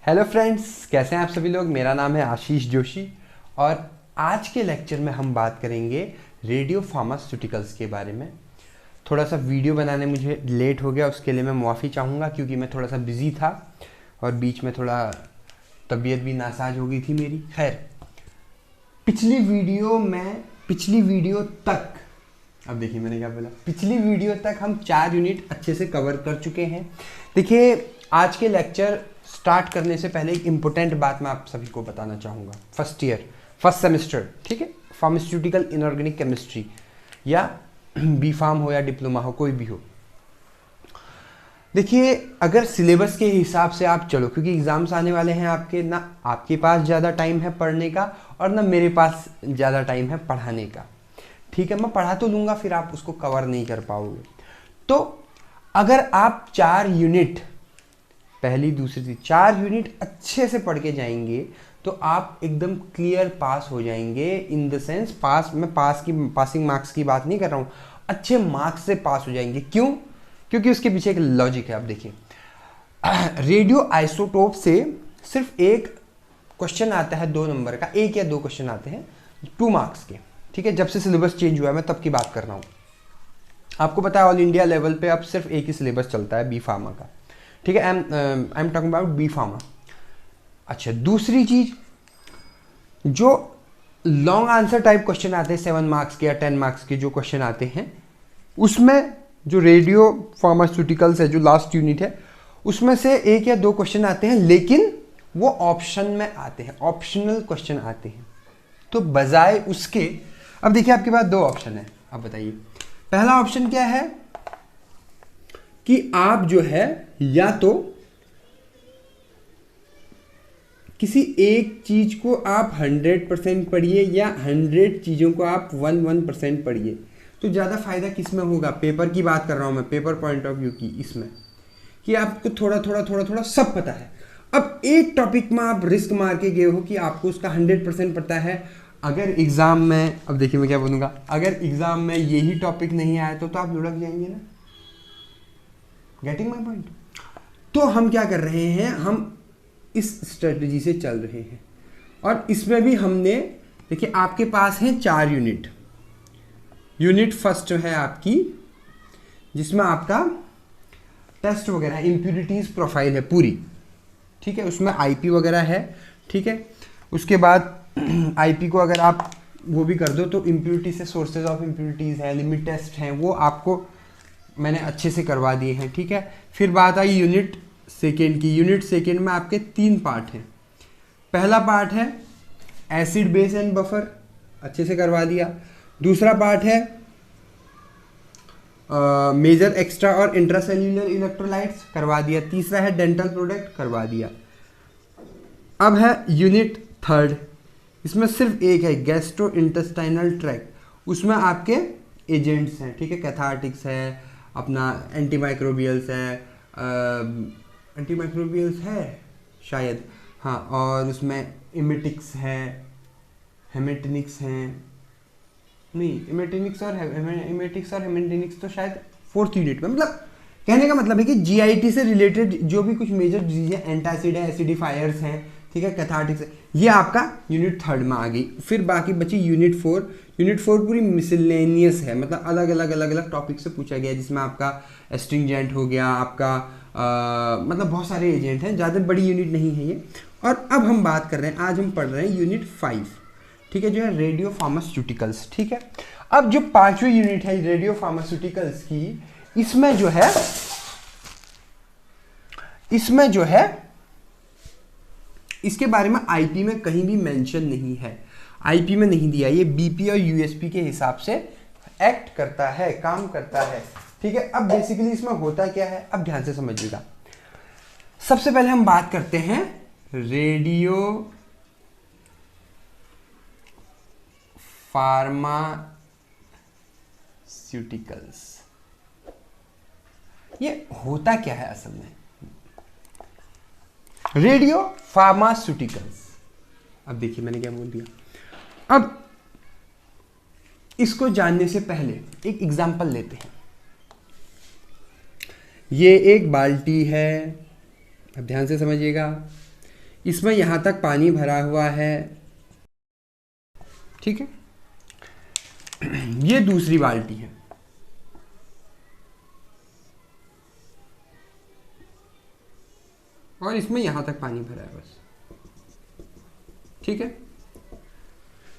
Hello friends, कैसे हैं आप सभी लोग। मेरा नाम है आशीष जोशी और आज के लेक्चर में हम बात करेंगे रेडियो फार्मास्यूटिकल्स के बारे में। थोड़ा सा वीडियो बनाने मुझे लेट हो गया, उसके लिए मैं माफ़ी चाहूँगा क्योंकि मैं थोड़ा सा बिज़ी था और बीच में थोड़ा तबीयत भी नासाज हो गई थी मेरी। खैर, पिछली वीडियो तक, अब देखिए मैंने क्या बोला, पिछली वीडियो तक हम 4 यूनिट अच्छे से कवर कर चुके हैं। देखिए, आज के लेक्चर स्टार्ट करने से पहले एक इम्पोर्टेंट बात मैं आप सभी को बताना चाहूँगा। फर्स्ट सेमेस्टर, ठीक है, फार्मास्यूटिकल इनऑर्गेनिक केमिस्ट्री या बी फार्म हो या डिप्लोमा हो, कोई भी हो। देखिए, अगर सिलेबस के हिसाब से आप चलो, क्योंकि एग्जाम्स आने वाले हैं आपके, ना आपके पास ज़्यादा टाइम है पढ़ने का और ना मेरे पास ज़्यादा टाइम है पढ़ाने का। ठीक है, मैं पढ़ा तो लूँगा, फिर आप उसको कवर नहीं कर पाओगे। तो अगर आप 4 यूनिट, पहली दूसरी 4 यूनिट अच्छे से पढ़ के जाएंगे तो आप एकदम क्लियर पास हो जाएंगे। इन द सेंस पास, मैं पासिंग मार्क्स की बात नहीं कर रहा हूँ, अच्छे मार्क्स से पास हो जाएंगे। क्यों? क्योंकि उसके पीछे एक लॉजिक है। आप देखिए, रेडियो आइसोटोप से सिर्फ एक क्वेश्चन आता है 2 नंबर का, 1 या 2 क्वेश्चन आते हैं 2 मार्क्स के। ठीक है, जब से सिलेबस चेंज हुआ है मैं तब की बात कर रहा हूँ। आपको पता है ऑल इंडिया लेवल पे अब सिर्फ एक ही सिलेबस चलता है, बी फार्मा का। ठीक है, I am talking about B pharma. अच्छा, दूसरी चीज, जो लॉन्ग आंसर टाइप क्वेश्चन आते हैं 7 मार्क्स के या 10 मार्क्स के जो क्वेश्चन आते हैं, उसमें जो रेडियो फार्मास्यूटिकल्स है, जो लास्ट यूनिट है, उसमें से 1 या 2 क्वेश्चन आते हैं, लेकिन वो ऑप्शन में आते हैं, ऑप्शनल क्वेश्चन आते हैं। तो बजाय उसके, अब देखिए आपके पास 2 ऑप्शन है। अब बताइए, पहला ऑप्शन क्या है कि आप जो है या तो किसी एक चीज को आप 100% पढ़िए या 100 चीजों को आप 1% पढ़िए। तो ज्यादा फायदा किस में होगा? पेपर की बात कर रहा हूं मैं, पेपर पॉइंट ऑफ व्यू की, इसमें कि आपको थोड़ा थोड़ा सब पता है। अब एक टॉपिक में आप रिस्क मार के गए हो कि आपको उसका 100% पता है। अगर एग्जाम में, अब देखिए मैं क्या बोलूंगा, अगर एग्जाम में यही टॉपिक नहीं आया तो आप लुढ़क जाएंगे ना। Getting my point? तो हम क्या कर रहे हैं, हम इस स्ट्रेटजी से चल रहे हैं। और इसमें भी हमने, देखिए आपके पास है 4 यूनिट। यूनिट फर्स्ट है आपकी, जिसमें आपका टेस्ट वगैरह, इंप्यूरिटीज प्रोफाइल है पूरी। ठीक है, उसमें आईपी वगैरह है। ठीक है, उसके बाद आईपी को अगर आप वो भी कर दो तो इंप्यूरिटी से सोर्सेज ऑफ इंप्यूरिटीज है, लिमिट टेस्ट हैं, वो आपको मैंने अच्छे से करवा दिए हैं। ठीक है, फिर बात आई यूनिट सेकेंड की। यूनिट सेकेंड में आपके 3 पार्ट हैं। पहला पार्ट है एसिड बेस एंड बफर, अच्छे से करवा दिया। दूसरा पार्ट है मेजर एक्स्ट्रा और इंट्रासेल्यूलर इलेक्ट्रोलाइट्स, करवा दिया। तीसरा है डेंटल प्रोडक्ट, करवा दिया। अब है यूनिट थर्ड, इसमें सिर्फ एक है, गैस्ट्रो इंटेस्टाइनल ट्रैक्ट। उसमें आपके एजेंट्स हैं। ठीक है, कैथार्टिक्स है, अपना एंटीमाइक्रोबियल्स है शायद, हाँ, और उसमें इमेटिक्स है, हेमेटिनिक्स हैं, नहीं, इमेटिनिक्स और हेमेटिनिक्स तो शायद 4th यूनिट में। मतलब कहने का मतलब है कि जीआईटी से रिलेटेड जो भी कुछ मेजर चीजें, एंटासिड है, एसिडिफायर्स हैं, ठीक है, कैथार्टिक्स है, ये आपका यूनिट थर्ड में आ गई। फिर बाकी बची यूनिट 4। यूनिट 4 पूरी मिसलेनियस है, मतलब अलग अलग टॉपिक से पूछा गया है, जिसमें आपका एस्ट्रिंजेंट हो गया, आपका मतलब बहुत सारे एजेंट हैं, ज़्यादा बड़ी यूनिट नहीं है ये। और अब हम बात कर रहे हैं, आज हम पढ़ रहे हैं यूनिट 5, ठीक है, जो है रेडियो फार्मास्यूटिकल्स। ठीक है, अब जो 5वीं यूनिट है रेडियो फार्मास्यूटिकल्स की, इसमें जो है इसके बारे में आईपी में कहीं भी मेंशन नहीं है, आईपी में नहीं दिया। ये बीपी और यूएसपी के हिसाब से एक्ट करता है, काम करता है। ठीक है, अब बेसिकली इसमें होता क्या है, अब ध्यान से समझिएगा। सबसे पहले हम बात करते हैं रेडियो फार्मास्यूटिकल्स। ये होता क्या है असल में, रेडियो फार्मास्यूटिकल्स? अब देखिए मैंने क्या बोल दिया। अब इसको जानने से पहले एक एग्जांपल लेते हैं। ये एक बाल्टी है, अब ध्यान से समझिएगा। इसमें यहाँ तक पानी भरा हुआ है, ठीक है। ये दूसरी बाल्टी है, और इसमें यहां तक पानी भरा है बस, ठीक है।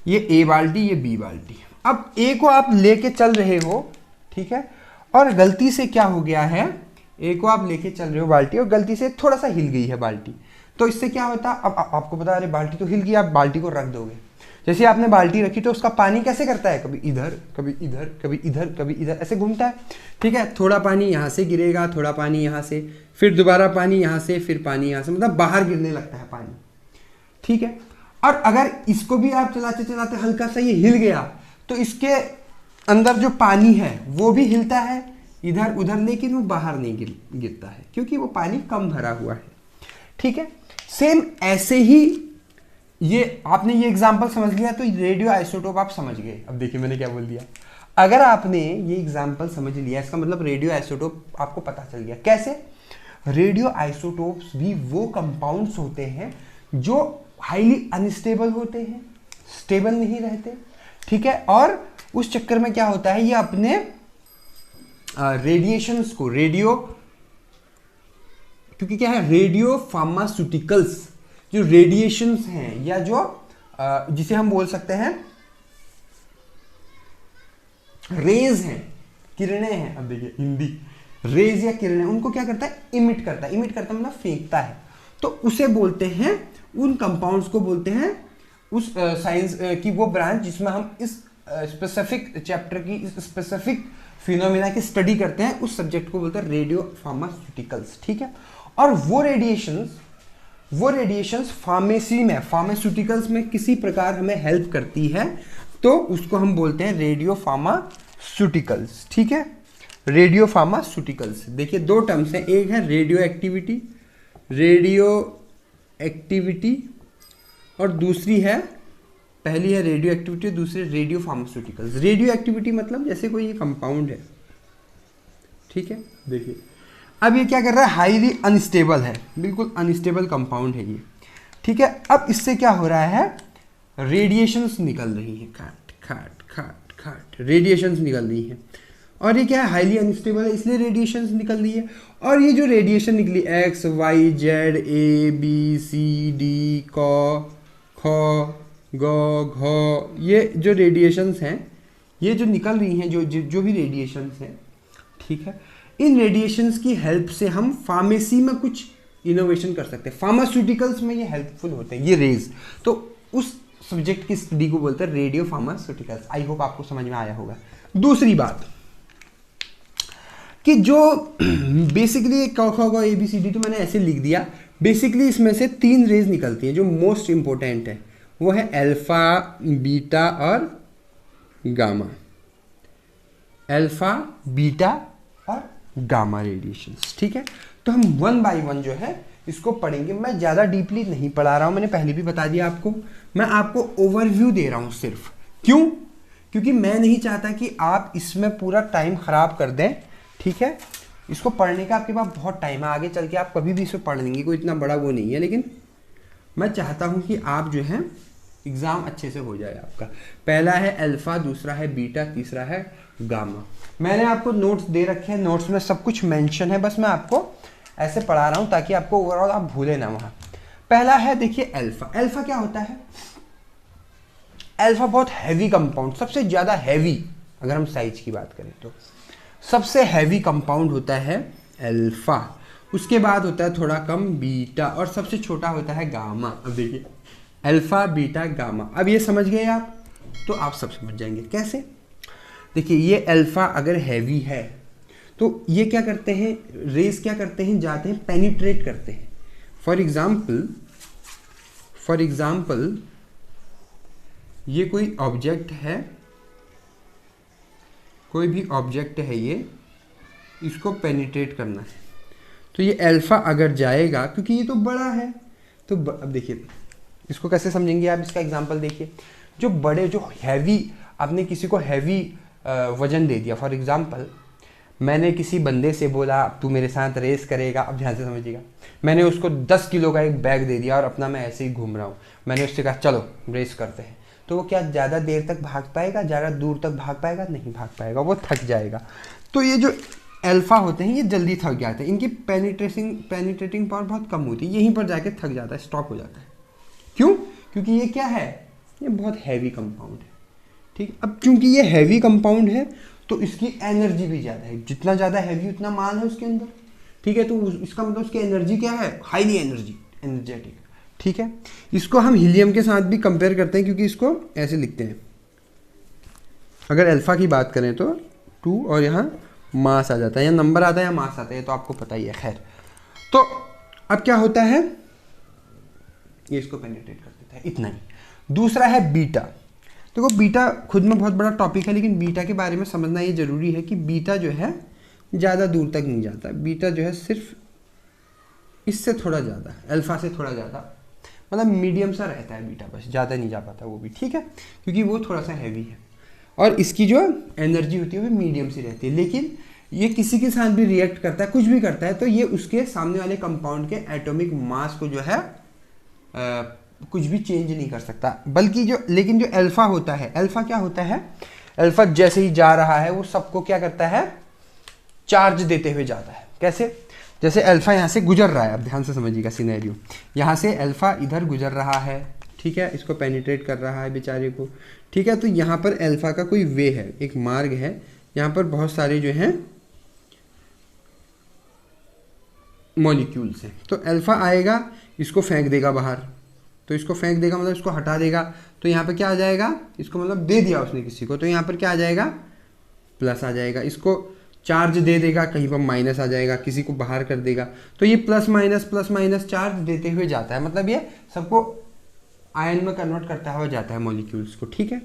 ये ए बाल्टी, ये बी बाल्टी। अब ए को आप लेके चल रहे हो, ठीक है, और गलती से क्या हो गया है, ए को आप लेके चल रहे हो बाल्टी, और गलती से थोड़ा सा हिल गई है बाल्टी। तो इससे क्या होता है, अब आपको पता है अरे बाल्टी तो हिल गई, आप बाल्टी को रख दोगे। जैसे आपने बाल्टी रखी तो उसका पानी कैसे करता है, कभी इधर कभी इधर कभी इधर कभी इधर, ऐसे घूमता है, ठीक है। थोड़ा पानी यहाँ से गिरेगा, थोड़ा पानी यहाँ से, फिर दोबारा पानी यहाँ से, फिर पानी यहाँ से, मतलब बाहर गिरने लगता है पानी, ठीक है। और अगर इसको भी आप चलाते चलाते हल्का सा ये हिल गया तो इसके अंदर जो पानी है वो भी हिलता है इधर उधर, लेकिन वो बाहर नहीं गिरता है क्योंकि वो पानी कम भरा हुआ है, ठीक है। सेम ऐसे ही ये आपने ये एग्जांपल समझ लिया तो रेडियो आइसोटोप आप समझ गए। अब देखिए मैंने क्या बोल दिया, अगर आपने ये एग्जांपल समझ लिया इसका मतलब रेडियो आइसोटोप आपको पता चल गया। कैसे? रेडियो आइसोटोप्स भी वो कंपाउंड्स होते हैं जो हाईली अनस्टेबल होते हैं, स्टेबल नहीं रहते, ठीक है। और उस चक्कर में क्या होता है, ये अपने रेडिएशंस को क्योंकि क्या है, रेडियो फार्मास्यूटिकल्स जो रेडिएशंस हैं या जो जिसे हम बोल सकते हैं रेज हैं, किरणें हैं। अब देखिए हिंदी, रेज या किरणें, उनको क्या करता है, इमिट करता है मतलब फेंकता है। तो उसे बोलते हैं, उन कंपाउंड्स को बोलते हैं उस साइंस की वो ब्रांच जिसमें हम इस स्पेसिफिक चैप्टर की इस स्पेसिफिक फिनोमेना की स्टडी करते हैं, उस सब्जेक्ट को बोलते हैं रेडियो फार्मास्यूटिकल्स, ठीक है। और वो रेडिएशंस फार्मास्यूटिकल्स में किसी प्रकार हमें हेल्प करती है तो उसको हम बोलते हैं रेडियो फार्मास्यूटिकल्स, ठीक है। रेडियो फार्मास्यूटिकल्स, देखिए दो टर्म्स हैं, एक है रेडियो एक्टिविटी और दूसरी है, पहली है रेडियो एक्टिविटी, दूसरी रेडियो फार्मास्यूटिकल्स। रेडियो एक्टिविटी मतलब जैसे कोई ये कंपाउंड है, ठीक है। देखिए अब ये क्या कर रहा है, हाईली अनस्टेबल है, बिल्कुल अनस्टेबल कंपाउंड है ये, ठीक है। अब इससे क्या हो रहा है, रेडिएशंस निकल रही है, खाट रेडिएशंस निकल रही है। और ये क्या है, हाईली अनस्टेबल है इसलिए रेडिएशंस निकल रही है। और ये जो रेडिएशन निकली X Y Z A B C D क ख ग घ, ये जो रेडिएशंस हैं, ये जो निकल रही हैं, जो भी रेडिएशंस हैं, ठीक है, इन रेडिएशंस की हेल्प से हम फार्मेसी में कुछ इनोवेशन कर सकते हैं, फार्मास्यूटिकल्स में ये हेल्पफुल होते हैं ये रेज। तो उस सब्जेक्ट की स्टडी को बोलते हैं रेडियो फार्मास्यूटिकल्स। आई होप आपको समझ में आया होगा। दूसरी बात कि जो बेसिकली क ख ग ए बी सी डी तो मैंने ऐसे लिख दिया, बेसिकली इसमें से 3 रेज निकलती हैं जो मोस्ट इंपॉर्टेंट है, वो है अल्फा बीटा और गामा। अल्फा बीटा और गामा रेडिएशंस, ठीक है। तो हम 1 बाय 1 जो है इसको पढ़ेंगे। मैं ज़्यादा डीपली नहीं पढ़ा रहा हूँ, मैंने पहले भी बता दिया आपको, मैं आपको ओवरव्यू दे रहा हूँ सिर्फ। क्यों? क्योंकि मैं नहीं चाहता कि आप इसमें पूरा टाइम खराब कर दें, ठीक है। इसको पढ़ने का आपके पास बहुत टाइम है, आगे चल के आप कभी भी इसे पढ़ लेंगे, कोई इतना बड़ा वो नहीं है। लेकिन मैं चाहता हूँ कि आप जो है एग्ज़ाम अच्छे से हो जाए आपका। पहला है अल्फा, दूसरा है बीटा, तीसरा है गामा। मैंने आपको नोट्स दे रखे हैं, नोट्स में सब कुछ मेंशन है, बस मैं आपको ऐसे पढ़ा रहा हूँ ताकि आपको ओवरऑल आप भूले ना वहाँ। पहला है देखिए अल्फा। अल्फा क्या होता है, अल्फा बहुत हैवी कंपाउंड, सबसे ज़्यादा हैवी, अगर हम साइज की बात करें तो सबसे हैवी कंपाउंड होता है अल्फा। उसके बाद होता है थोड़ा कम बीटा और सबसे छोटा होता है गामा। अब देखिए अल्फा बीटा गामा, अब ये समझ गए आप, तो आप सब समझ जाएंगे कैसे। देखिए ये अल्फा अगर हैवी है तो ये क्या करते हैं, रेज क्या करते हैं, जाते हैं पेनिट्रेट करते हैं। फॉर एग्जाम्पल ये कोई ऑब्जेक्ट है, कोई भी ऑब्जेक्ट है, ये इसको पेनिट्रेट करना है, तो ये अल्फा अगर जाएगा, क्योंकि ये तो बड़ा है, तो अब देखिए इसको कैसे समझेंगे आप, इसका एग्जांपल देखिए। जो बड़े, जो हैवी, आपने किसी को हैवी वजन दे दिया, फॉर एग्जांपल मैंने किसी बंदे से बोला अब तू मेरे साथ रेस करेगा, अब ध्यान से समझिएगा, मैंने उसको 10 किलो का एक बैग दे दिया और अपना मैं ऐसे ही घूम रहा हूँ, मैंने उससे कहा चलो रेस करते हैं, तो वो क्या ज़्यादा देर तक भाग पाएगा, ज़्यादा दूर तक भाग पाएगा? नहीं भाग पाएगा, वो थक जाएगा। तो ये जो अल्फा होते हैं ये जल्दी थक जाते हैं, इनकी पेनिट्रेटिंग पावर बहुत कम होती है, यहीं पर जाके थक जाता है, स्टॉप हो जाता है। क्यों? क्योंकि ये क्या है, ये बहुत हैवी कंपाउंड है। ठीक, अब चूंकि ये हैवी कंपाउंड है तो इसकी एनर्जी भी ज़्यादा है, जितना ज़्यादा हैवी उतना माल है उसके अंदर। ठीक है, तो इसका मतलब उसकी एनर्जी क्या है, हाईली एनर्जेटिक। ठीक है, इसको हम हीलियम के साथ भी कंपेयर करते हैं, क्योंकि इसको ऐसे लिखते हैं, अगर अल्फा की बात करें तो 2 और यहाँ मास आ जाता है, या नंबर आता है या मास आता है, तो आपको पता ही है। खैर, तो अब क्या होता है, ये इसको पेनिट्रेट कर देता है, इतना ही। दूसरा है बीटा। देखो बीटा खुद में बहुत बड़ा टॉपिक है, लेकिन बीटा के बारे में समझना ये जरूरी है कि बीटा जो है ज़्यादा दूर तक नहीं जाता, बीटा जो है सिर्फ इससे थोड़ा ज़्यादा, अल्फा से थोड़ा ज़्यादा, मतलब मीडियम सा रहता है बीटा, बस ज़्यादा नहीं जा पाता वो भी। ठीक है, क्योंकि वो थोड़ा सा हैवी है और इसकी जो एनर्जी होती है वो मीडियम सी रहती है, लेकिन ये किसी के साथ भी रिएक्ट करता है, कुछ भी करता है, तो ये उसके सामने वाले कंपाउंड के एटॉमिक मास को जो है कुछ भी चेंज नहीं कर सकता। बल्कि लेकिन जो अल्फा होता है, अल्फा क्या होता है, अल्फा जैसे ही जा रहा है वो सबको क्या करता है, चार्ज देते हुए जाता है। कैसे? जैसे अल्फा यहाँ से गुजर रहा है, अब ध्यान से समझिएगा सिनेरियो, यहाँ से अल्फा इधर गुजर रहा है, ठीक है, इसको पेनिट्रेट कर रहा है बेचारे को। ठीक है, तो यहाँ पर अल्फा का कोई वे है, एक मार्ग है, यहाँ पर बहुत सारे जो हैं मॉलिक्यूल्स हैं, तो अल्फा आएगा, इसको फेंक देगा बाहर, तो इसको फेंक देगा मतलब इसको हटा देगा, तो यहाँ पर क्या आ जाएगा, इसको मतलब दे दिया उसने किसी को, तो यहाँ पर क्या आ जाएगा, प्लस आ जाएगा। इसको चार्ज दे देगा, कहीं पर माइनस आ जाएगा, किसी को बाहर कर देगा, तो ये प्लस माइनस चार्ज देते हुए जाता है, मतलब ये सबको आयन में कन्वर्ट करता हुआ जाता है मॉलिक्यूल्स को। ठीक है,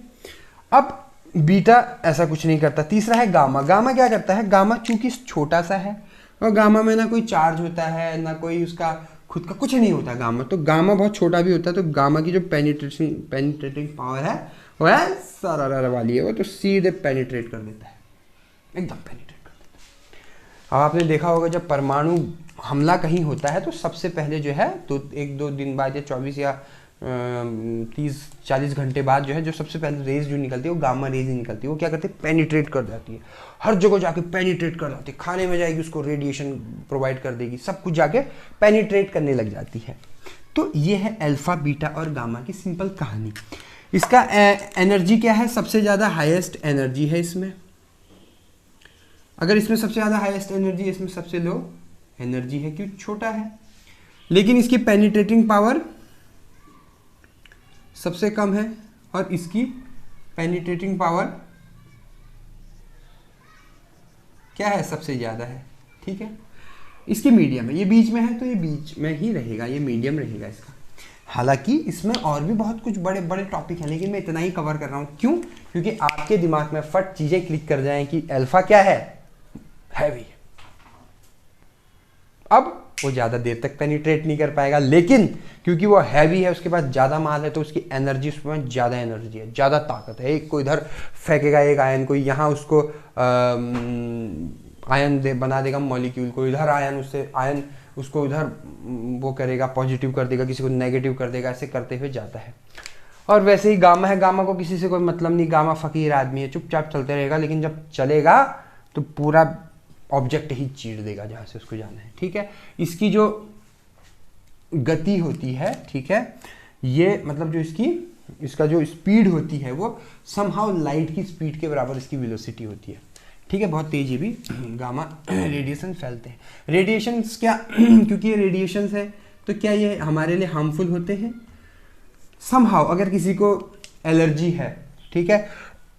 अब बीटा ऐसा कुछ नहीं करता। तीसरा है गामा। गामा क्या करता है, गामा चूंकि छोटा सा है और गामा में ना कोई चार्ज होता है ना कोई उसका खुद का कुछ नहीं होता गामा, तो गामा बहुत छोटा भी होता है, तो गामा की जो पेनिट्रेटिंग पावर है वो है सारा वाली है, वो तो सीधे पेनिट्रेट कर देता है, एकदम पेनिट्रेट कर देता है। अब आपने देखा होगा जब परमाणु हमला कहीं होता है तो सबसे पहले जो है तो 1-2 दिन बाद या 24 या 30-40 घंटे बाद जो है जो सबसे पहले रेज जो निकलती है वो गामा रेज ही निकलती है। वो क्या करती है, पेनिट्रेट कर जाती है, हर जगह जाके पेनिट्रेट कर जाती है, खाने में जाएगी उसको रेडिएशन प्रोवाइड कर देगी, सब कुछ जाके पेनिट्रेट करने लग जाती है। तो ये है अल्फा बीटा और गामा की सिंपल कहानी। इसका एनर्जी क्या है, सबसे ज़्यादा हाईएस्ट एनर्जी है इसमें। अगर इसमें सबसे ज़्यादा हाईएस्ट एनर्जी है, इसमें सबसे लो एनर्जी है क्योंकि छोटा है, लेकिन इसकी पेनिट्रेटिंग पावर सबसे कम है और इसकी पेनिट्रेटिंग पावर क्या है, सबसे ज़्यादा है। ठीक है, इसकी मीडियम है, ये बीच में है तो ये बीच में ही रहेगा, ये मीडियम रहेगा इसका। हालांकि इसमें और भी बहुत कुछ बड़े बड़े टॉपिक हैं, लेकिन मैं इतना ही कवर कर रहा हूँ। क्यों? क्योंकि आपके दिमाग में फट चीज़ें क्लिक कर जाएं कि अल्फा क्या है, हैवी। अब वो ज़्यादा देर तक पेनिट्रेट नहीं कर पाएगा, लेकिन क्योंकि वो हैवी है, उसके पास ज़्यादा माल है, तो उसकी एनर्जी, उसमें ज़्यादा एनर्जी है, ज़्यादा ताकत है। एक को इधर फेंकेगा एक आयन को, यहाँ उसको आयन बना देगा मॉलिक्यूल को, इधर आयन उसको इधर वो करेगा, पॉजिटिव कर देगा, किसी को नेगेटिव कर देगा, ऐसे करते हुए जाता है। और वैसे ही गामा है, गामा को किसी से कोई मतलब नहीं, गामा फकीर आदमी है, चुपचाप चलते रहेगा, लेकिन जब चलेगा तो पूरा ऑब्जेक्ट ही चीर देगा जहाँ से उसको जाना है। ठीक है, इसकी जो गति होती है, ठीक है, ये मतलब जो इसका जो स्पीड होती है वो समहाउ लाइट की स्पीड के बराबर इसकी वेलोसिटी होती है। ठीक है, बहुत तेजी भी गामा रेडिएशन फैलते हैं। रेडिएशंस क्या क्योंकि ये रेडिएशंस है तो क्या ये हमारे लिए हार्मफुल होते हैं? समहाउ अगर किसी को एलर्जी है, ठीक है,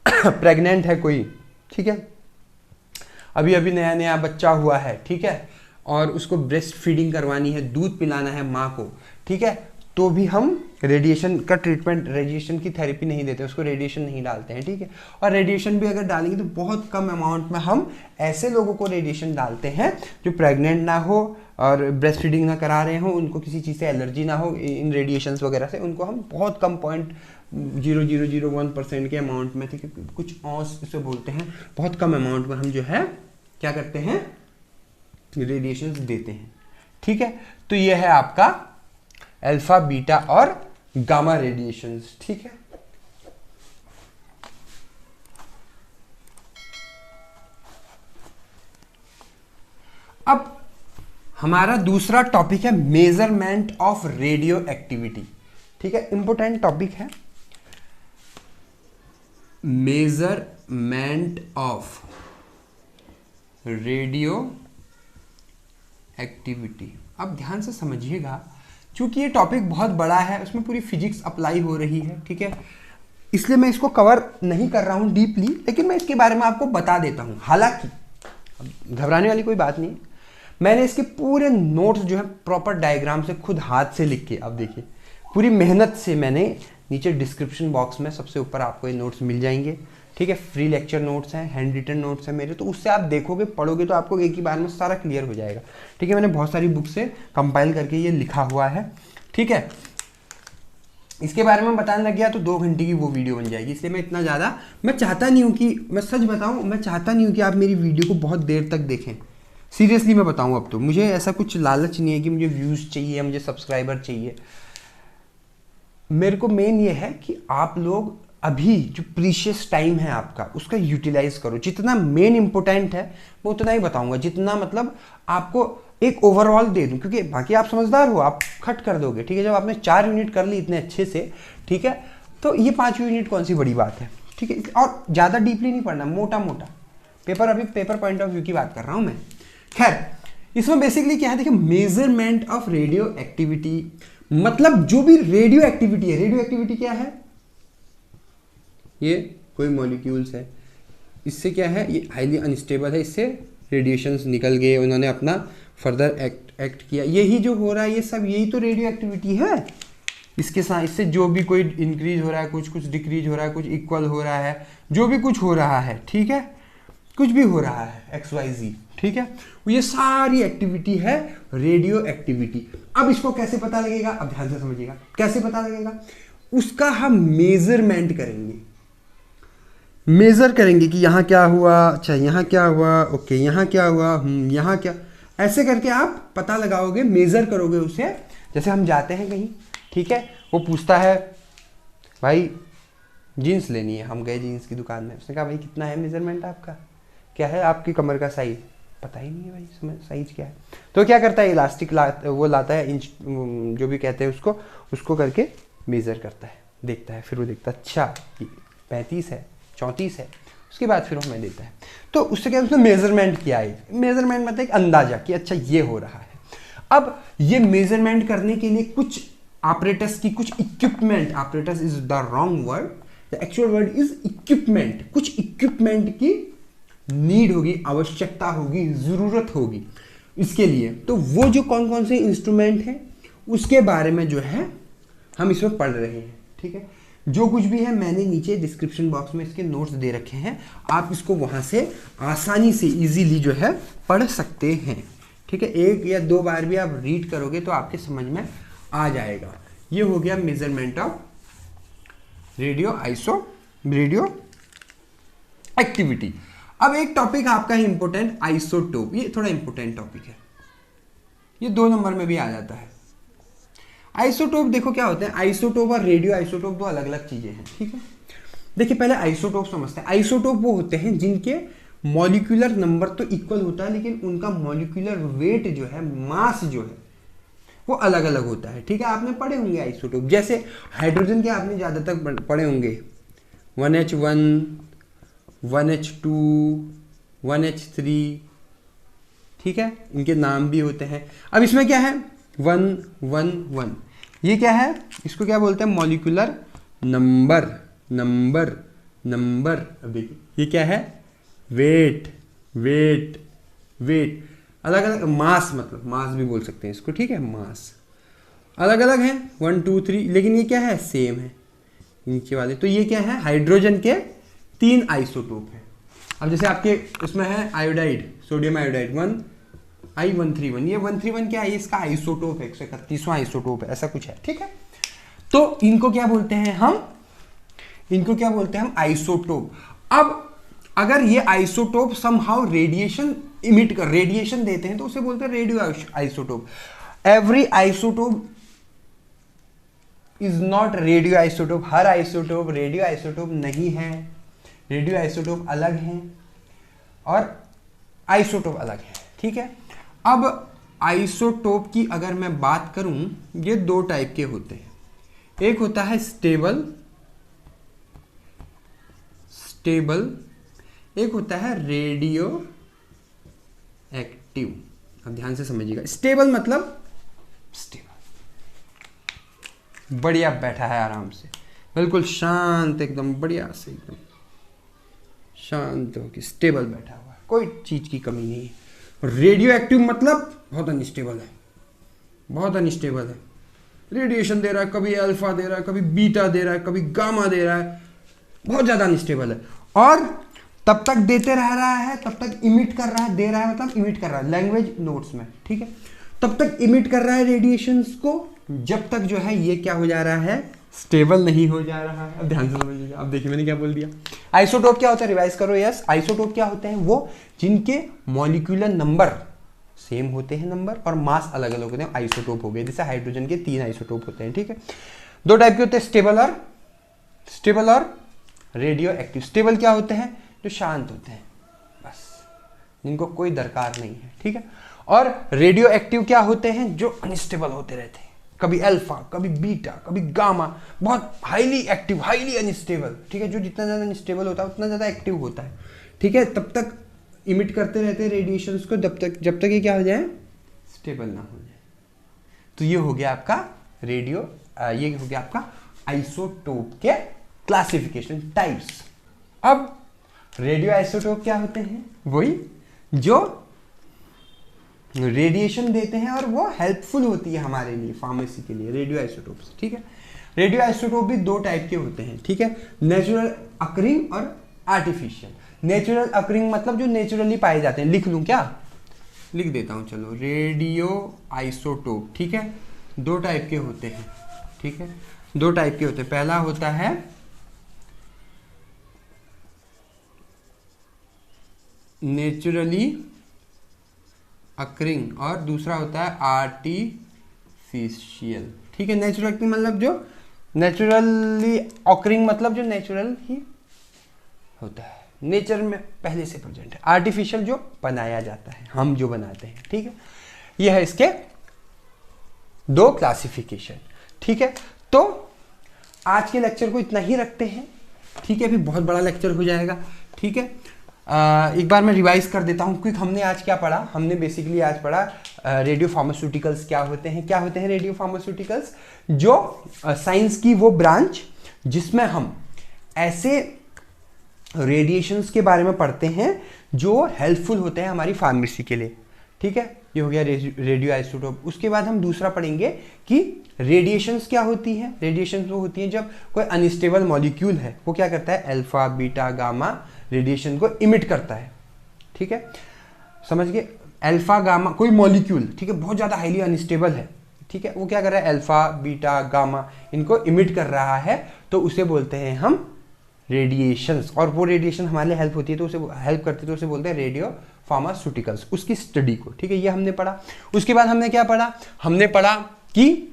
प्रेग्नेंट है कोई, ठीक है, अभी अभी नया नया बच्चा हुआ है, ठीक है, और उसको ब्रेस्ट फीडिंग करवानी है, दूध पिलाना है माँ को, ठीक है, तो भी हम रेडिएशन का ट्रीटमेंट, रेडिएशन की थेरेपी नहीं देते, उसको रेडिएशन नहीं डालते हैं। ठीक है, और रेडिएशन भी अगर डालेंगे तो बहुत कम अमाउंट में हम ऐसे लोगों को रेडिएशन डालते हैं जो प्रेग्नेंट ना हो और ब्रेस्ट फीडिंग ना करा रहे हो, उनको किसी चीज़ से एलर्जी ना हो इन रेडिएशंस वगैरह से, उनको हम बहुत कम 0.0001% के अमाउंट में, ठीक है, कुछ औंस इसे बोलते हैं, बहुत कम अमाउंट में हम जो है क्या करते हैं, रेडिएशंस देते हैं। ठीक है, तो ये है आपका अल्फा, बीटा और गामा रेडिएशंस। ठीक है, अब हमारा दूसरा टॉपिक है मेजरमेंट ऑफ रेडियो एक्टिविटी। ठीक है, इंपॉर्टेंट टॉपिक है मेजरमेंट ऑफ रेडियो एक्टिविटी। अब ध्यान से समझिएगा, क्योंकि ये टॉपिक बहुत बड़ा है, उसमें पूरी फिजिक्स अप्लाई हो रही है। ठीक है, इसलिए मैं इसको कवर नहीं कर रहा हूँ डीपली, लेकिन मैं इसके बारे में आपको बता देता हूँ। हालांकि घबराने वाली कोई बात नहीं है, मैंने इसके पूरे नोट्स जो है प्रॉपर डायग्राम से खुद हाथ से लिख के, अब देखिए पूरी मेहनत से मैंने नीचे डिस्क्रिप्शन बॉक्स में सबसे ऊपर आपको ये नोट्स मिल जाएंगे। ठीक है, फ्री लेक्चर नोट्स हैं, हैंड रिटन नोट्स हैं मेरे, तो उससे आप देखोगे, पढ़ोगे तो आपको एक ही बार में सारा क्लियर हो जाएगा। ठीक है, मैंने बहुत सारी बुक से कंपाइल करके ये लिखा हुआ है। ठीक है, इसके बारे में बताने लग गया तो 2 घंटे की वो वीडियो बन जाएगी, इसलिए मैं इतना ज़्यादा, मैं चाहता नहीं हूँ कि, मैं सच बताऊँ, मैं चाहता नहीं हूँ कि आप मेरी वीडियो को बहुत देर तक देखें। सीरियसली मैं बताऊँ, अब तो मुझे ऐसा कुछ लालच नहीं है कि मुझे व्यूज़ चाहिए, मुझे सब्सक्राइबर चाहिए। मेरे को मेन ये है कि आप लोग अभी जो प्रीशियस टाइम है आपका, उसका यूटिलाइज करो। जितना मेन इंपॉर्टेंट है मैं उतना ही बताऊंगा, जितना मतलब आपको एक ओवरऑल दे दूं, क्योंकि बाकी आप समझदार हो, आप खट कर दोगे। ठीक है, जब आपने 4 यूनिट कर ली इतने अच्छे से, ठीक है, तो ये 5 यूनिट कौन सी बड़ी बात है। ठीक है, और ज़्यादा डीपली नहीं पढ़ना, मोटा मोटा पेपर, अभी पेपर पॉइंट ऑफ व्यू की बात कर रहा हूँ मैं। खैर, इसमें बेसिकली क्या है, देखिए मेजरमेंट ऑफ रेडियो एक्टिविटी, मतलब जो भी रेडियो एक्टिविटी है, रेडियो एक्टिविटी क्या है, ये कोई मॉलिक्यूल्स है, इससे क्या है, ये हाईली अनस्टेबल है, इससे रेडिएशंस निकल गए, उन्होंने अपना फर्दर एक्ट किया, यही जो हो रहा है ये सब, यही तो रेडियो एक्टिविटी है। इसके साथ इससे जो भी कोई इंक्रीज हो रहा है, कुछ डिक्रीज हो रहा है, कुछ इक्वल हो रहा है, जो भी कुछ हो रहा है, ठीक है, कुछ भी हो रहा है XYZ, ठीक है, ये सारी एक्टिविटी है रेडियो एक्टिविटी। अब इसको कैसे पता लगेगा, अब ध्यान से समझिएगा, कैसे पता लगेगा, उसका हम मेजरमेंट करेंगे, मेजर करेंगे कि यहाँ क्या हुआ, अच्छा यहाँ क्या हुआ, ओके यहाँ क्या हुआ, यहाँ क्या, ऐसे करके आप पता लगाओगे, मेजर करोगे उसे। जैसे हम जाते हैं कहीं, ठीक है, वो पूछता है भाई जीन्स लेनी है, हम गए जीन्स की दुकान में, उसने कहा भाई कितना है मेजरमेंट आपका, क्या है आपकी कमर का साइज, पता ही नहीं है भाई साइज क्या है, तो क्या करता है इलास्टिक वो लाता है, इंच जो भी कहते हैं उसको करके मेज़र करता है, देखता है, फिर वो देखता है अच्छा 35 है, 34 है, उसके बाद फिर हमें देता है। तो उससे क्या, उसने मेजरमेंट किया है, मेजरमेंट मतलब एक अंदाजा कि अच्छा ये हो रहा है। अब ये मेजरमेंट करने के लिए कुछ ऑपरेटर्स की, कुछ equipment, operators is the wrong word, the actual word is equipment, कुछ इक्विपमेंट की नीड होगी, आवश्यकता होगी, ज़रूरत होगी इसके लिए। तो वो जो कौन कौन से इंस्ट्रूमेंट हैं उसके बारे में जो है हम इसमें पढ़ रहे हैं। ठीक है, जो कुछ भी है मैंने नीचे डिस्क्रिप्शन बॉक्स में इसके नोट्स दे रखे हैं, आप इसको वहाँ से आसानी से इजीली जो है पढ़ सकते हैं। ठीक है, 1 या 2 बार भी आप रीड करोगे तो आपके समझ में आ जाएगा। ये हो गया मेजरमेंट ऑफ रेडियो एक्टिविटी। अब एक टॉपिक आपका है इंपॉर्टेंट, आइसोटोप। ये थोड़ा इंपॉर्टेंट टॉपिक है, ये 2 नंबर में भी आ जाता है। आइसोटोप देखो क्या होते हैं, आइसोटोप और रेडियो आइसोटोप 2 अलग अलग चीजें हैं। ठीक है, देखिए पहले आइसोटोप समझते हैं। आइसोटोप वो होते हैं जिनके मॉलिक्यूलर नंबर तो इक्वल होता है, लेकिन उनका मॉलिक्यूलर वेट जो है, मास जो है, वो अलग अलग होता है। ठीक है, आपने पढ़े होंगे आइसोटोप, जैसे हाइड्रोजन के आपने ज़्यादातर पढ़े होंगे 1H1, 1H2, 1H3, ठीक है, इनके नाम भी होते हैं। अब इसमें क्या है 111, ये क्या है, इसको क्या बोलते हैं, मॉलिक्यूलर नंबर। अब देखिए ये क्या है, वेट। अलग अलग, मास, मतलब मास भी बोल सकते हैं इसको। ठीक है, मास अलग अलग है 1 2 3, लेकिन ये क्या है, सेम है नीचे वाले। तो ये क्या है, हाइड्रोजन के 3 आइसोटोप है। अब जैसे आपके उसमें है आयोडाइड, सोडियम आयोडाइड 1I131, ये 131 क्या है, इसका आइसोटोप है, 131वां आइसोटोप है, ऐसा कुछ है। ठीक है, तो इनको क्या बोलते हैं हम, आइसोटोप। अब अगर ये आइसोटोप समहाउ रेडिएशन इमिट कर रेडिएशन देते हैं तो उसे बोलते हैं radio isotope. Every isotope is not radio isotope. Her isotope radio isotope नहीं है। रेडियो आइसोटोप अलग हैं और आइसोटोप अलग है। ठीक है, अब आइसोटोप की अगर मैं बात करूं, ये दो टाइप के होते हैं। एक होता है स्टेबल, एक होता है रेडियो एक्टिव। अब ध्यान से समझिएगा, स्टेबल मतलब स्टेबल, बढ़िया बैठा है आराम से, बिल्कुल शांत, एकदम बढ़िया से, एकदम शांत होकर स्टेबल बैठा हुआ है, कोई चीज की कमी नहीं है। रेडियो एक्टिव मतलब बहुत अनस्टेबल है, बहुत अनस्टेबल है, रेडिएशन दे रहा है, कभी अल्फा दे रहा है, कभी बीटा दे रहा है, कभी गामा दे रहा है, बहुत ज्यादा अनस्टेबल है। और तब तक देते रह रहा है, तब तक इमिट कर रहा है, दे रहा है मतलब इमिट कर रहा है, लैंग्वेज नोट्स में। ठीक है, तब तक इमिट कर रहा है रेडिएशंस को, जब तक जो है ये क्या हो जा रहा है, स्टेबल नहीं हो जा रहा है। अब ध्यान से समझिएगा, अब देखिए मैंने क्या बोल दिया। आइसोटोप क्या होता है, रिवाइज करो। यस, आइसोटोप क्या होते हैं, वो जिनके मॉलिक्यूलर नंबर सेम होते हैं नंबर और मास अलग अलग होते हैं, आइसोटोप हो गए। जैसे हाइड्रोजन के 3 आइसोटोप होते हैं। ठीक है, दो टाइप के होते हैं, स्टेबल और रेडियो एक्टिव। स्टेबल क्या होते हैं, जो शांत होते हैं, बस जिनको कोई दरकार नहीं है। ठीक है, और रेडियो एक्टिव क्या होते हैं, जो अनस्टेबल होते रहते हैं, कभी अल्फा, कभी बीटा, कभी गामा, बहुत हाईली एक्टिव, हाईली अनस्टेबल। ठीक है, जो जितना ज्यादा अनस्टेबल होता है उतना ज्यादा एक्टिव होता है। ठीक है, तब तक इमिट करते रहते हैं रेडिएशंस को, जब तक ये क्या हो जाए, स्टेबल ना हो जाए। तो ये हो गया आपका रेडियो, ये हो गया आपका आइसोटोप के क्लासिफिकेशन टाइप्स। अब रेडियो आइसोटोप क्या होते हैं, वही जो रेडिएशन देते हैं और वो हेल्पफुल होती है हमारे लिए, फार्मेसी के लिए, रेडियो आइसोटोप्स। ठीक है, रेडियो आइसोटोप भी दो टाइप के होते हैं। ठीक है, नेचुरल अकरिंग और आर्टिफिशियल। नेचुरल अकरिंग मतलब जो नेचुरली पाए जाते हैं। लिख लूं क्या, लिख देता हूं, चलो। रेडियो आइसोटोप, ठीक है, दो टाइप के होते हैं। ठीक है, दो टाइप के होते हैं। पहला होता है नेचुरली अकरिंग और दूसरा होता है आर्टिफिशियल। ठीक है, नेचुरल अकरिंग मतलब जो नेचुरली अकरिंग मतलब जो नेचुरल ही होता है, नेचर में पहले से प्रेजेंट है। आर्टिफिशियल जो बनाया जाता है, हम जो बनाते हैं। ठीक है, यह है इसके दो क्लासिफिकेशन। ठीक है, तो आज के लेक्चर को इतना ही रखते हैं। ठीक है, अभी बहुत बड़ा लेक्चर हो जाएगा। ठीक है, एक बार मैं रिवाइज कर देता हूँ क्विक। हमने आज क्या पढ़ा, हमने बेसिकली आज पढ़ा रेडियो फार्मास्यूटिकल्स क्या होते हैं। क्या होते हैं रेडियो फार्मास्यूटिकल्स, जो साइंस की वो ब्रांच जिसमें हम ऐसे रेडिएशंस के बारे में पढ़ते हैं जो हेल्पफुल होते हैं हमारी फार्मेसी के लिए। ठीक है, ये हो गया रेडियो आइसोटोप। उसके बाद हम दूसरा पढ़ेंगे कि रेडिएशंस क्या होती है। रेडिएशंस वो होती हैं जब कोई अनस्टेबल मॉलिक्यूल है, वो क्या करता है, अल्फा बीटा गामा रेडिएशन को इमिट करता है। ठीक है, समझ गए। अल्फा गामा कोई मॉलिक्यूल, ठीक है, बहुत ज्यादा हाईली अनस्टेबल है। ठीक है, वो क्या कर रहा है, अल्फा बीटा गामा इनको इमिट कर रहा है, तो उसे बोलते हैं हम रेडिएशंस। और वो रेडिएशन हमारे लिए हेल्प होती है, तो उसे हेल्प करती है, तो उसे बोलते हैं रेडियो फार्मास्यूटिकल्स, उसकी स्टडी को। ठीक है, ये हमने पढ़ा। उसके बाद हमने क्या पढ़ा, हमने पढ़ा कि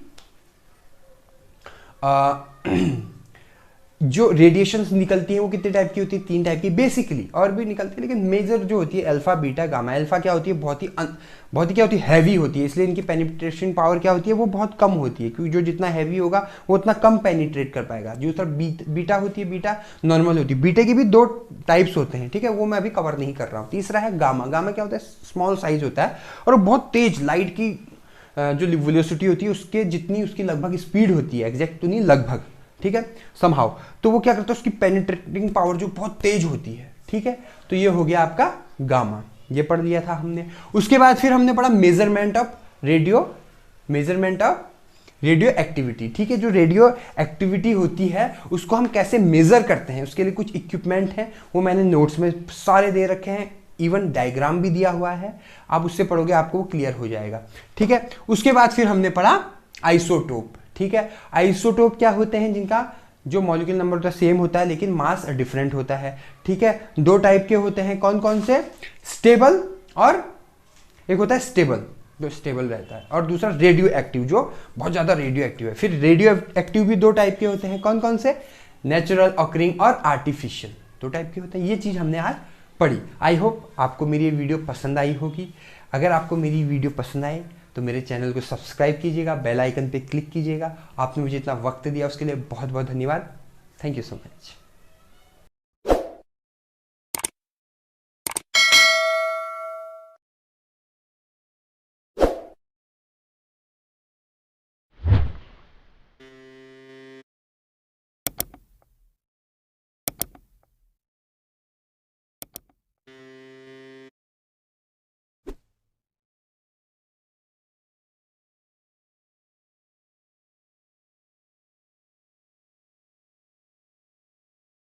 जो रेडिएशंस निकलती हैं वो कितने टाइप की होती है, 3 टाइप की बेसिकली, और भी निकलती है, लेकिन मेजर जो होती है अल्फा बीटा गामा। अल्फा क्या होती है, बहुत ही क्या होती है, हैवी होती है, इसलिए इनकी पेनिट्रेशन पावर क्या होती है, वो बहुत कम होती है, क्योंकि जो जितना हैवी होगा वो उतना कम पेनिट्रेट कर पाएगा। जो सर बीटा होती है, बीटा नॉर्मल होती है। बीटा की भी 2 टाइप्स होते हैं। ठीक है, वो मैं अभी कवर नहीं कर रहा हूँ। तीसरा है गामा। गामा क्या होता है, स्मॉल साइज होता है और वो बहुत तेज, लाइट की जो वेलोसिटी होती है उसके जितनी उसकी लगभग स्पीड होती है, एग्जैक्ट तो नहीं, लगभग। ठीक है, समहाउ, तो वो क्या करता है, उसकी पेनिट्रेटिंग पावर जो बहुत तेज होती है। ठीक है, तो ये हो गया आपका गामा, ये पढ़ लिया था हमने। उसके बाद फिर हमने पढ़ा मेजरमेंट ऑफ रेडियो एक्टिविटी। ठीक है, जो रेडियो एक्टिविटी होती है उसको हम कैसे मेजर करते हैं, उसके लिए कुछ इक्विपमेंट हैं, वो मैंने नोट्स में सारे दे रखे हैं, इवन डायग्राम भी दिया हुआ है। आप उससे पढ़ोगे आपको वो क्लियर हो जाएगा। ठीक है, उसके बाद फिर हमने पढ़ा आइसोटोप। ठीक है, आइसोटोप क्या होते हैं, जिनका जो मॉलिक्यूल नंबर होता है सेम होता है लेकिन मास डिफरेंट होता है। ठीक है, 2 टाइप के होते हैं, कौन कौन से, स्टेबल और एक होता है स्टेबल, जो स्टेबल रहता है, और दूसरा रेडियो एक्टिव, जो बहुत ज़्यादा रेडियो एक्टिव है। फिर रेडियो एक्टिव भी दो टाइप के होते हैं, कौन कौन से? नेचुरल ऑकरिंग और आर्टिफिशियल, दो टाइप के होते हैं। ये चीज़ हमने आज पढ़ी। आई होप आपको मेरी ये वीडियो पसंद आई होगी। अगर आपको मेरी वीडियो पसंद आए तो मेरे चैनल को सब्सक्राइब कीजिएगा, बेल आइकन पे क्लिक कीजिएगा। आपने मुझे इतना वक्त दिया उसके लिए बहुत बहुत धन्यवाद। Thank you so much.